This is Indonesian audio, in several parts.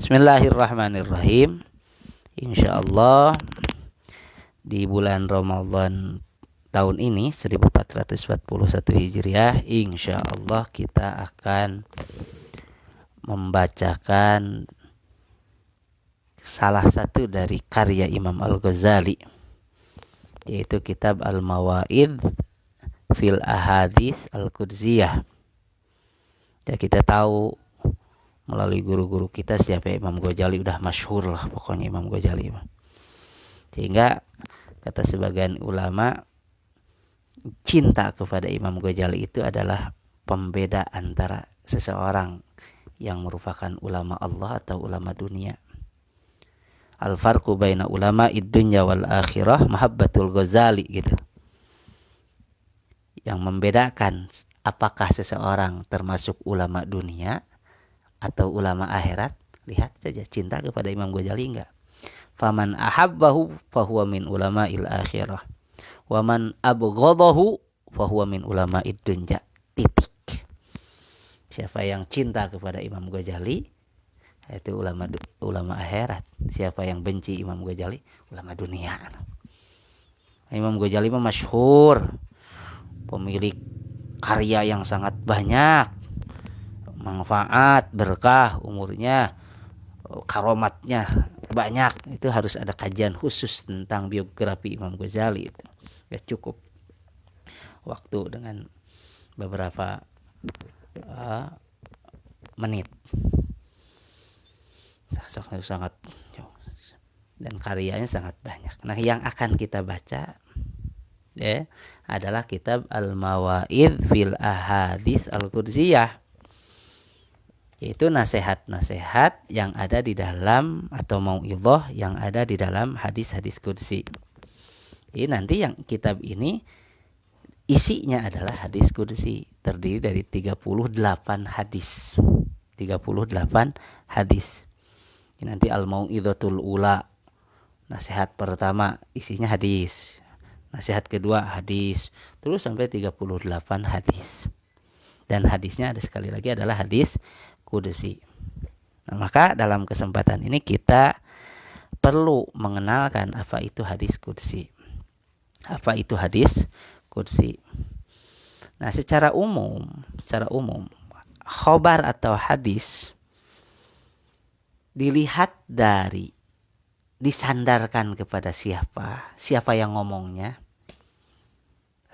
Bismillahirrahmanirrahim. Insyaallah di bulan Ramadan tahun ini 1441 Hijriah, insyaallah kita akan membacakan salah satu dari karya Imam Al-Ghazali, yaitu kitab Al-Mawaid fil Ahadits Al-Qudsiyah. Ya, kita tahu melalui guru-guru kita siapa Imam Ghazali, udah masyhur lah pokoknya Imam Ghazali. Sehingga kata sebagian ulama, cinta kepada Imam Ghazali itu adalah pembeda antara seseorang yang merupakan ulama Allah atau ulama dunia. Al-farqu baina ulama id-dunya wal akhirah mahabbatul Ghazali gitu. Yang membedakan apakah seseorang termasuk ulama dunia atau ulama akhirat, lihat saja cinta kepada Imam Ghazali enggak. Faman ahabbahu fahuwa min ulama'il akhirah, wa man abghadahu fahuwa min ulama'id dunya. Titik. Siapa yang cinta kepada Imam Ghazali, itu ulama akhirat. Siapa yang benci Imam Ghazali, ulama dunia. Imam Ghazali mah masyhur, pemilik karya yang sangat banyak, manfaat, berkah, umurnya, karomatnya banyak. Itu harus ada kajian khusus tentang biografi Imam Ghazali. Itu ya cukup waktu dengan beberapa menit. Sangat dan karyanya sangat banyak. Nah, yang akan kita baca ya adalah kitab Al-Mawaid fil Ahadits Al-Qudsiyah, yaitu nasihat-nasihat yang ada di dalam, atau mau'idhah yang ada di dalam hadis-hadis qudsi. Jadi nanti yang kitab ini isinya adalah hadis qudsi, terdiri dari 38 hadis. 38 hadis. Ini nanti al-mau'idhatul ula, nasihat pertama isinya hadis. Nasihat kedua hadis, terus sampai 38 hadis. Dan hadisnya ada sekali lagi adalah hadis qudsi. Nah, maka dalam kesempatan ini kita perlu mengenalkan apa itu hadis qudsi. Apa itu hadis qudsi? Nah, secara umum, khobar atau hadis dilihat dari disandarkan kepada siapa yang ngomongnya,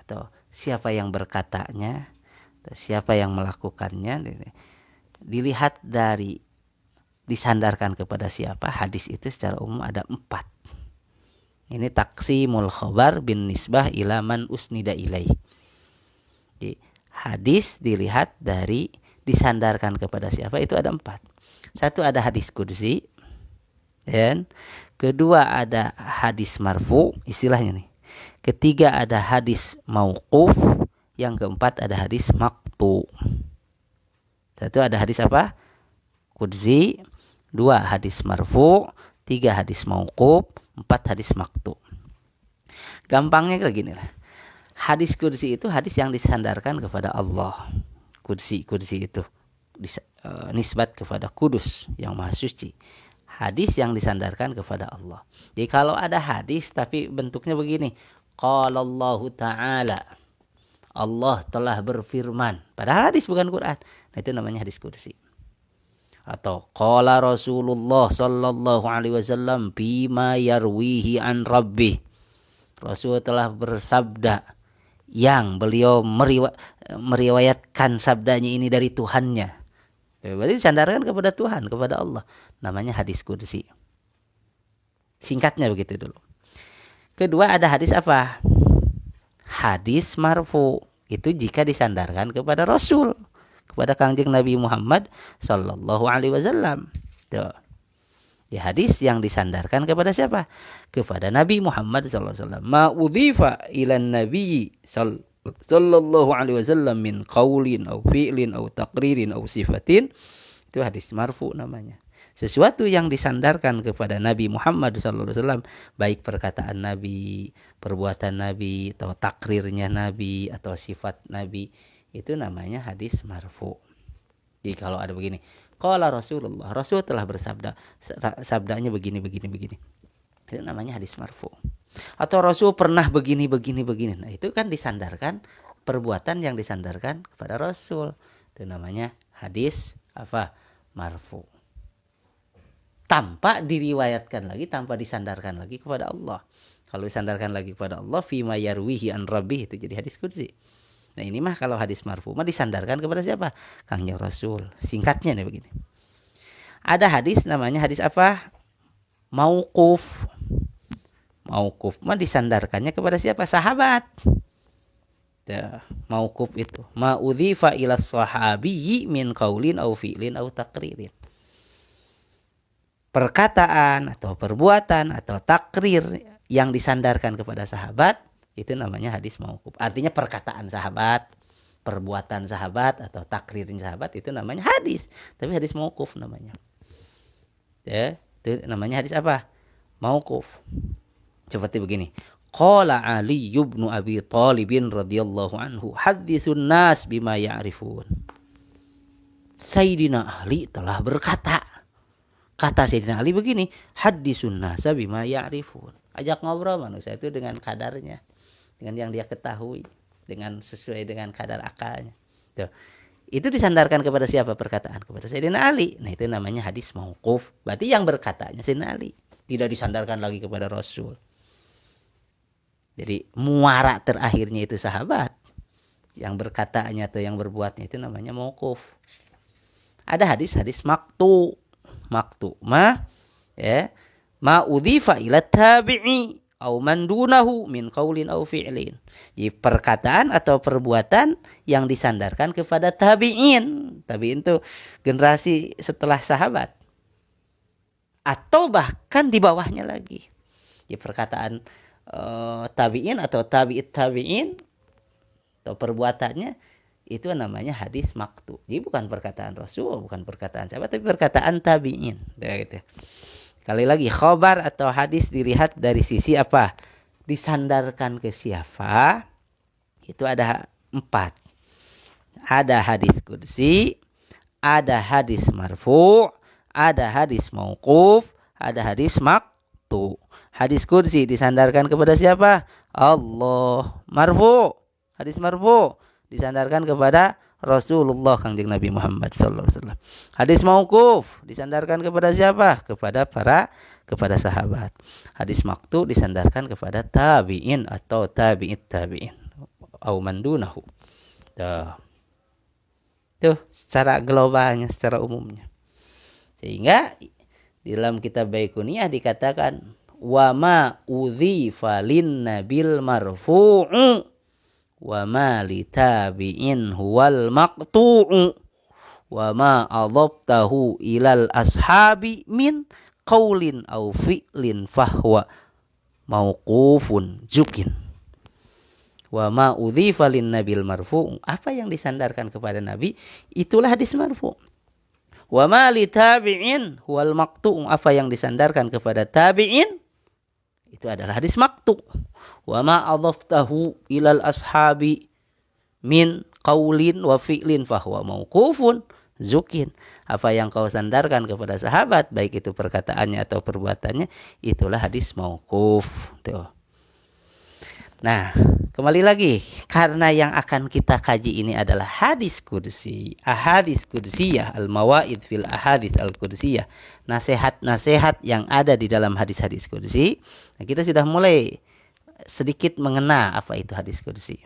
atau siapa yang berkatanya, atau siapa yang melakukannya. Dilihat dari disandarkan kepada siapa. Hadis itu secara umum ada 4. Ini taqsimul khabar bin nisbah ila man usnida ilaih. Jadi, hadis dilihat dari disandarkan kepada siapa, itu ada 4. Satu, ada hadis qudsi, dan kedua ada hadis marfu, istilahnya nih. Ketiga ada hadis mauquf, yang keempat ada hadis maqtu. Satu ada hadis apa? Qudsi, 2 hadis marfu, 3 hadis mauquf, 4 hadis maqtu. Gampangnya kayak gini lah. Hadis qudsi itu hadis yang disandarkan kepada Allah. Qudsi itu nisbat kepada Kudus yang Maha Suci. Hadis yang disandarkan kepada Allah. Jadi kalau ada hadis tapi bentuknya begini, qala Allahu ta'ala, Allah telah berfirman, padahal hadis bukan Quran, nah itu namanya hadis qudsi. Atau qala Rasulullah sallallahu alaihi wasallam bima yarwihi an rabbih, Rasul telah bersabda yang beliau meriwayatkan sabdanya ini dari Tuhannya. Berarti disandarkan kepada Tuhan, kepada Allah. Namanya hadis qudsi. Singkatnya begitu dulu. Kedua ada hadis apa? Hadis marfu. Itu jika disandarkan kepada Rasul, kepada Kangjeng Nabi Muhammad sallallahu alaihi wasallam. Tuh. Di hadis yang disandarkan kepada siapa? Kepada Nabi Muhammad sallallahu alaihi wasallam. Ma udhifa ilan nabi sallallahu alaihi wasallam min qaulin au fi'lin au taqririn au sifatin, itu hadis marfu namanya. Sesuatu yang disandarkan kepada Nabi Muhammad sallallahu alaihi wasallam, baik perkataan Nabi, perbuatan Nabi, atau takrirnya Nabi, atau sifat Nabi, itu namanya hadis marfu. Jadi kalau ada begini, Qala Rasulullah, Rasul telah bersabda, sabdanya begini. Itu namanya hadis marfu. Atau Rasul pernah begini. Nah, itu kan disandarkan, perbuatan yang disandarkan kepada Rasul. Itu namanya hadis apa? Marfu. Tanpa diriwayatkan lagi, tanpa disandarkan lagi kepada Allah. Kalau disandarkan lagi kepada Allah, fima yarwihi an rabbih, itu jadi hadis qudsi. Nah, ini mah kalau hadis marfu mah disandarkan kepada siapa? Kangjeng Rasul. Singkatnya nih begini. Ada hadis namanya hadis apa? Mauquf. Mauquf mah disandarkannya kepada siapa? Sahabat. Mauquf itu ma udhifa ila sahabiyyi min qaulin aw fi'lin aw taqririn. Perkataan atau perbuatan atau takrir yang disandarkan kepada sahabat, itu namanya hadis mauquf. Artinya perkataan sahabat, perbuatan sahabat atau takririn sahabat, itu namanya hadis. Tapi hadis mauquf namanya. Ya, itu namanya hadis apa? Mauquf. Seperti begini. Qala Ali ibn Abi Thalib radhiyallahu anhu, haditsun nas bima ya'rifun. Sayyidina Ali telah berkata. Kata Sayyidina Ali begini, haditsun nas bima ya'rifun. Ajak ngobrol manusia itu dengan kadarnya, dengan yang dia ketahui, dengan sesuai dengan kadar akalnya. Tuh. Itu disandarkan kepada siapa perkataan? Kepada Sayyidina Ali. Nah, itu namanya hadis mauquf. Berarti yang berkatanya Sayyidina Ali. Tidak disandarkan lagi kepada Rasul. Jadi muara terakhirnya itu sahabat. Yang berkatanya atau yang berbuatnya itu namanya mauquf. Ada hadis-hadis maktu. Maktu ma udhifa ila tabi'i au man dunahu min qaulin au fi'lin. Jadi perkataan atau perbuatan yang disandarkan kepada tabi'in. Tabi'in itu generasi setelah sahabat. Atau bahkan di bawahnya lagi. Jadi perkataan tabi'in atau tabi'in atau perbuatannya itu namanya hadis maktu. Jadi bukan perkataan Rasul, bukan perkataan sahabat, tapi perkataan tabi'in. Gitu. Kali lagi, khobar atau hadis dilihat dari sisi apa? Disandarkan ke siapa? Itu ada 4. Ada hadis qudsi, ada hadis marfu, ada hadis mauquf, ada hadis maktu. Hadis qudsi disandarkan kepada siapa? Allah. Marfu, hadis marfu disandarkan kepada Rasulullah Kangjeng Nabi Muhammad sallallahu alaihi wasallam. Hadis mauquf disandarkan kepada siapa? Kepada sahabat. Hadis maktu disandarkan kepada tabi'in atau tabi'in au man dunahu. Tuh secara globalnya, secara umumnya. Sehingga di dalam kitab Baiquniyah dikatakan wa ma udhifa lin nabil marfu'u wa ma li tabi'in huwal maqtu'u wa ma adhabtahu ilal ashabi min qaulin aw fi'lin fahwa mauqufun jukin. Wa ma udhifa lin nabil marfu', apa yang disandarkan kepada nabi itulah hadis marfu'. Wa ma li tabi'in huwal maqtu', apa yang disandarkan kepada tabi'in itu adalah hadis maqtu'. Wa ma adhaftahu ilal ashabi min qaulin wa fi'lin fahuwa mauqufun zukin. Apa yang kau sandarkan kepada sahabat, baik itu perkataannya atau perbuatannya, itulah hadis mauquf. Tuh. Nah, kembali lagi, karena yang akan kita kaji ini adalah hadis qudsi, ahadits qudsiyah, al-mawaid fil ahadits al-qudsiyah, nasihat-nasihat yang ada di dalam hadis-hadis qudsi. Nah, kita sudah mulai sedikit mengena apa itu hadis qudsi.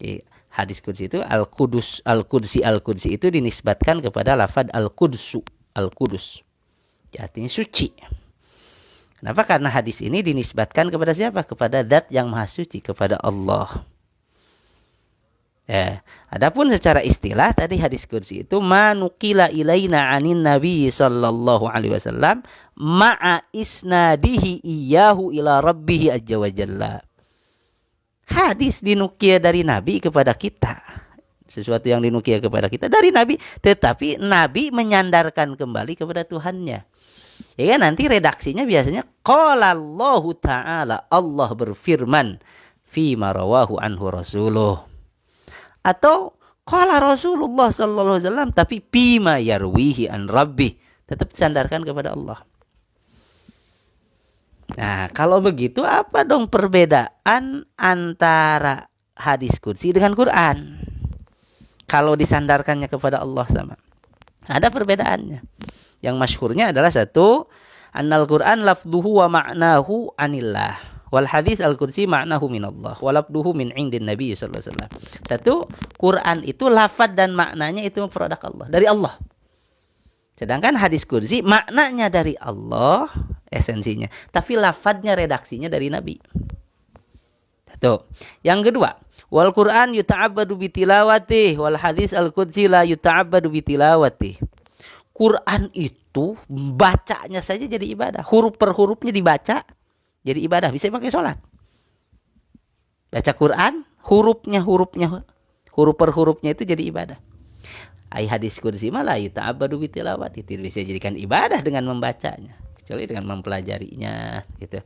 Jadi, hadis qudsi itu al-qudus, al-qudsi itu dinisbatkan kepada lafaz al-qudsu, al-qudus. Artinya suci. Kenapa? Karena hadis ini dinisbatkan kepada siapa? Kepada zat yang maha suci, kepada Allah. Adapun secara istilah tadi hadis qudsi itu manukila ilaina anin nabi sallallahu alaihi wasallam ma'a isnadihi iyyahu ila rabbih azza wa jalla. Hadis dinukil dari nabi kepada kita. Sesuatu yang dinukil kepada kita dari nabi, tetapi nabi menyandarkan kembali kepada Tuhannya. Ya kan, nanti redaksinya biasanya qala Allahu ta'ala, Allah berfirman fi ma rawahu anhu rasuluh, atau Qala Rasulullah sallallahu alaihi wasallam, tapi bima yarwihi an rabbih, tetap disandarkan kepada Allah. Nah, kalau begitu apa dong perbedaan antara hadis qudsi dengan Quran? Kalau disandarkannya kepada Allah sama. Ada perbedaannya. Yang masyhurnya adalah satu, annal Quran lafduhu wa ma'nahu anillah. Wal hadis al-qudsi ma'nahu minallah. Wa lafduhu min indin Nabi sallallahu alaihi wasallam. Satu, Quran itu lafaz dan maknanya itu produk Allah, dari Allah. Sedangkan hadis qudsi maknanya dari Allah, esensinya, tapi lafadznya, redaksinya dari Nabi. Satu. Yang kedua, wal Quran yuta'abbadu bitilawatih, wal hadis al-qudsi la yuta'abbadu bitilawatih. Quran itu bacanya saja jadi ibadah. Huruf per hurufnya dibaca jadi ibadah. Bisa pakai sholat. Baca Quran, huruf per hurufnya itu jadi ibadah. Ai hadis qudsi malah yuta'abbadu bitilawati, tidak bisa jadikan ibadah dengan membacanya, kecuali dengan mempelajarinya gitu.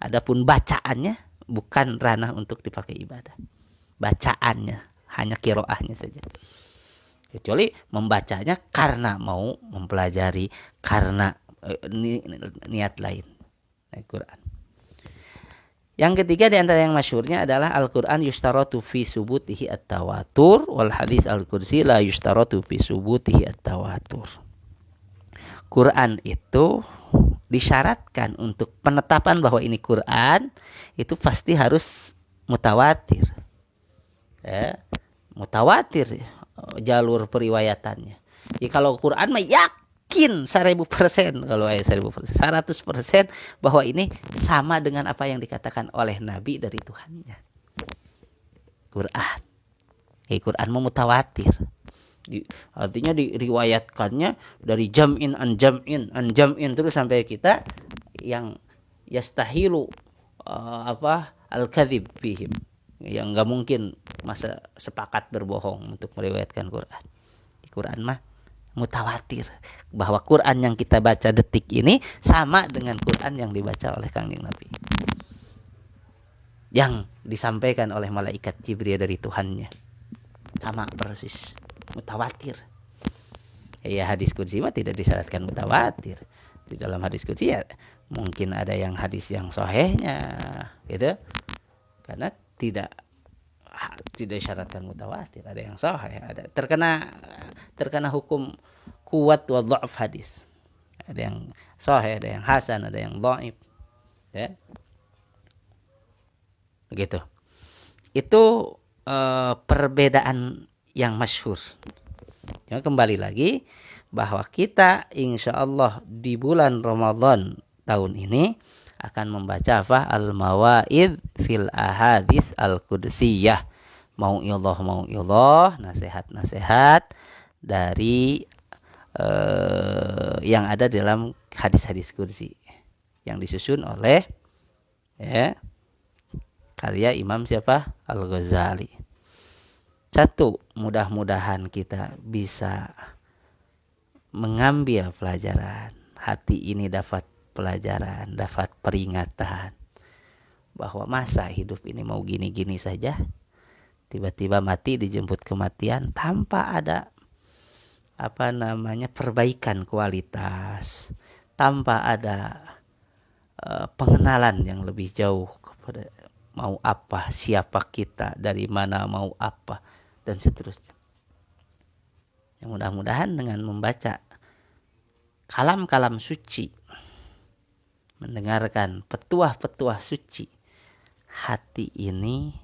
Adapun bacaannya bukan ranah untuk dipakai ibadah. Bacaannya hanya qiraahnya saja. Kecuali membacanya karena mau mempelajari, karena niat lain. Al-Quran. Yang ketiga di antara yang masyhurnya adalah Al-Quran yustaratu fi subutihi at-tawatur, wal hadis al-qudsi la yustaratu fi subutihi at-tawatur. Quran itu disyaratkan untuk penetapan bahwa ini Quran itu pasti harus mutawatir. Mutawatir jalur periwayatannya. Jadi kalau Quran mah yakin 1000%, kalau 1000%, 100% bahwa ini sama dengan apa yang dikatakan oleh Nabi dari Tuhannya. Quran. Quran mau mutawatir. Artinya diriwayatkannya dari jam'in an jam'in terus sampai kita yang yastahilu al-kadzib fihim, yang enggak mungkin masa sepakat berbohong untuk meriwayatkan Quran. Di Quran mah mutawatir bahwa Quran yang kita baca detik ini sama dengan Quran yang dibaca oleh Kangjeng Nabi, yang disampaikan oleh malaikat Jibril dari Tuhannya, sama persis, mutawatir. Ya hadis qudsi mah tidak disyaratkan mutawatir. Di dalam hadis qudsi ya mungkin ada yang hadis yang sahihnya gitu, karena tidak disyaratkan mutawatir. Ada yang sahih, ada terkena hukum kuat wa dha'af hadis. Ada yang sahih, ada yang hasan, ada yang dhaif. Ya. Begitu. Itu perbedaan yang masyhur. Jadi kembali lagi bahwa kita insya Allah di bulan Ramadan tahun ini akan membaca apa? Al-Mawaid fil Ahadits Al-Qudsiyah. Mau'idhah, nasihat-nasihat dari yang ada dalam hadis-hadis qudsi yang disusun oleh karya Imam siapa? Al-Ghazali. Satu, mudah-mudahan kita bisa mengambil pelajaran. Hati ini dapat pelajaran, dapat peringatan bahwa masa hidup ini mau gini-gini saja. Tiba-tiba mati, dijemput kematian tanpa ada perbaikan kualitas, tanpa ada pengenalan yang lebih jauh kepada mau apa, siapa kita, dari mana, mau apa, dan seterusnya. Yang mudah-mudahan dengan membaca kalam-kalam suci, mendengarkan petuah-petuah suci, hati ini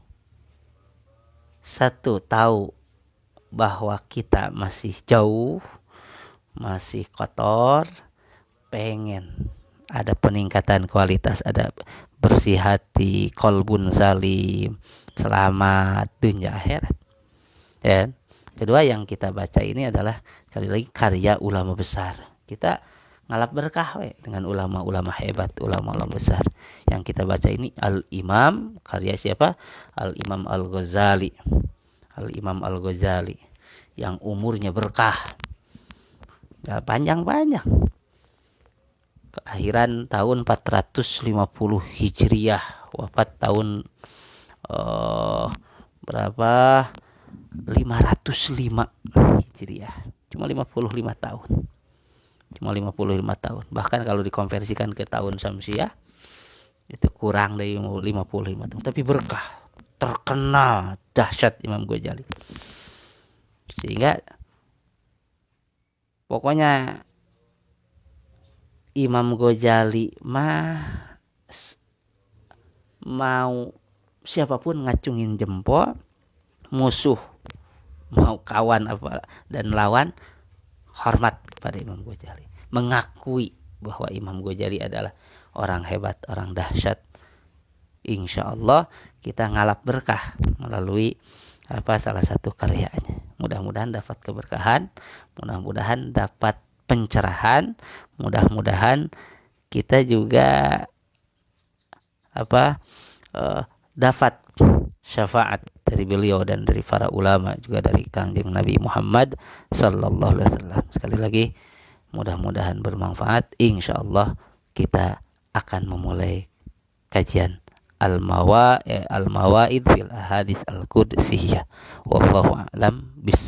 satu, tahu bahwa kita masih jauh, masih kotor, pengen ada peningkatan kualitas, ada bersih hati, kolbun salim, selamat dunia akhirat. Dan kedua yang kita baca ini adalah sekali lagi karya ulama besar. Kita ngalap berkah dengan ulama-ulama hebat, ulama-ulama besar. Yang kita baca ini Al-Imam, karya siapa? Al-Imam Al-Ghazali. Al-Imam Al-Ghazali yang umurnya berkah. Panjang-panjang. Kelahiran tahun 450 Hijriah, wafat tahun berapa? 505 Hijriah. Cuma 55 tahun. Cuma 55 tahun. Bahkan kalau dikonversikan ke tahun Syamsiah itu kurang dari 55 tahun. Tapi berkah, terkenal, dahsyat Imam Ghazali. Sehingga pokoknya Imam Ghazali mah mau siapapun ngacungin jempol, musuh mau kawan apa dan lawan, hormat kepada Imam Ghazali, mengakui bahwa Imam Ghazali adalah orang hebat, orang dahsyat. Insya Allah kita ngalap berkah melalui salah satu karyanya. Mudah-mudahan dapat keberkahan, mudah-mudahan dapat pencerahan, mudah-mudahan kita juga dapat syafaat dari beliau dan dari para ulama, juga dari Kangjeng Nabi Muhammad sallallahu alaihi wasallam. Sekali lagi mudah-mudahan bermanfaat. Insyaallah kita akan memulai kajian al-mawaid fil ahadits al-qudsiyah. Wallahu a'lam bissawab.